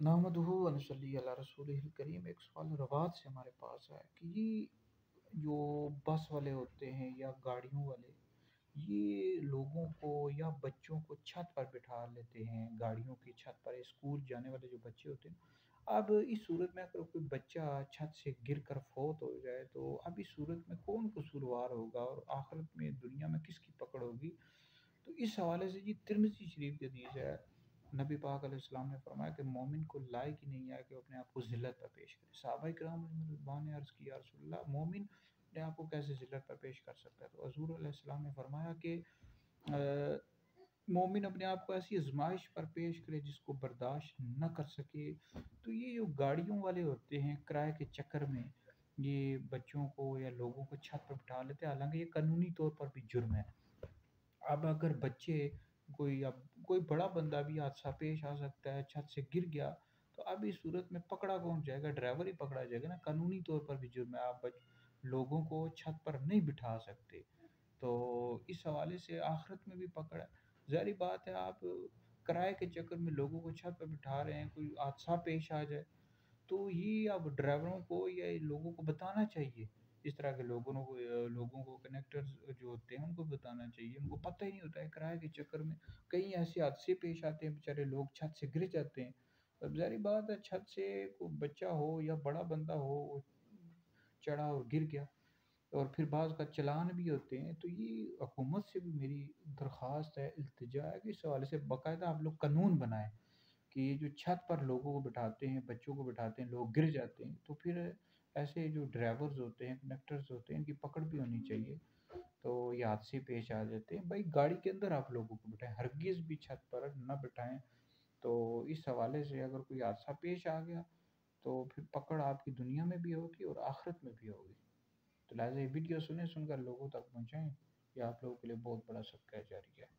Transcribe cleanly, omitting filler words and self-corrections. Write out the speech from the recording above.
نحمدہ و نصلی علی رسولہ الکریم۔ ایک سوال روات سے ہمارے پاس ہے کہ یہ جو بس والے ہوتے ہیں یا گاڑیوں والے، یہ لوگوں کو یا بچوں کو چھت پر بٹھا لیتے ہیں، گاڑیوں کی چھت پر اسکول جانے والے جو بچے ہوتے ہیں۔ اب اس صورت میں اگر کوئی بچہ چھت سے گر کر فوت ہو جائے تو اب اس صورت میں کون قصوروار ہوگا اور آخرت میں دنیا میں کس کی پکڑ ہوگی؟ تو اس حوالے سے ترمذی شریف کی حدیث ہے، نبی پاک علیہ السلام نے فرمایا کہ مومن کو لائق ہی نہیں ہے کہ وہ اپنے آپ کو ذلت پر پیش کرے۔ صحابہ کرام رضوان نے عرض کی یا رسول اللہ، مومن اپنے آپ کو کیسے ذلت پر پیش کر سکتا ہے؟ تو حضور علیہ السلام نے فرمایا کہ مومن اپنے آپ کو ایسی آزمائش پر پیش کرے جس کو برداشت نہ کر سکے۔ تو یہ جو گاڑیوں والے ہوتے ہیں کرائے کے چکر میں یہ بچوں کو یا لوگوں کو چھت پر بٹھا لیتے ہیں، حالانکہ یہ قانونی طور پر بھی جرم ہے۔ اب اگر بچے اب کوئی بڑا بندہ بھی حادثہ پیش آ سکتا ہے، چھت سے گر گیا، تو اب اس صورت میں پکڑا کون جائے گا؟ ڈرائیور ہی پکڑا جائے گا نا، قانونی طور پر بھی جرم ہے، آپ لوگوں کو چھت پر نہیں بٹھا سکتے۔ تو اس حوالے سے آخرت میں بھی پکڑ ہے۔ ظاہری بات ہے، آپ کرائے کے چکر میں لوگوں کو چھت پہ بٹھا رہے ہیں، کوئی حادثہ پیش آ جائے تو یہ اب ڈرائیوروں کو یا لوگوں کو بتانا چاہیے، اس طرح کے لوگوں کو کنیکٹرز جو ہوتے ہیں ان کو بتانا چاہیے۔ ان کو پتہ ہی نہیں ہوتا ہے، کرائے کے چکر میں کئی ایسے حادثے پیش آتے ہیں، بیچارے لوگ چھت سے گر جاتے ہیں۔ اب ظاہری بات ہے، چھت سے کوئی بچہ ہو یا بڑا بندہ ہو، وہ چڑھا اور گر گیا، اور پھر بعض کا چلان بھی ہوتے ہیں۔ تو یہ حکومت سے بھی میری درخواست ہے، التجا ہے کہ اس حوالے سے باقاعدہ آپ لوگ قانون بنائیں کہ یہ جو چھت پر لوگوں کو بٹھاتے ہیں، بچوں کو بٹھاتے ہیں، لوگ گر جاتے ہیں، تو پھر ایسے جو ڈرائیورز ہوتے ہیں، کنڈکٹرز ہوتے ہیں، ان کی پکڑ بھی ہونی چاہیے۔ تو یہ حادثے پیش آ جاتے ہیں، بھائی گاڑی کے اندر آپ لوگوں کو بٹھائیں، ہرگز بھی چھت پر نہ بٹھائیں۔ تو اس حوالے سے اگر کوئی حادثہ پیش آ گیا تو پھر پکڑ آپ کی دنیا میں بھی ہوگی اور آخرت میں بھی ہوگی۔ تو لہٰذا یہ ویڈیو سن کر لوگوں تک پہنچائیں، یہ آپ لوگوں کے لیے بہت بڑا صدقہ جاریہ ہے۔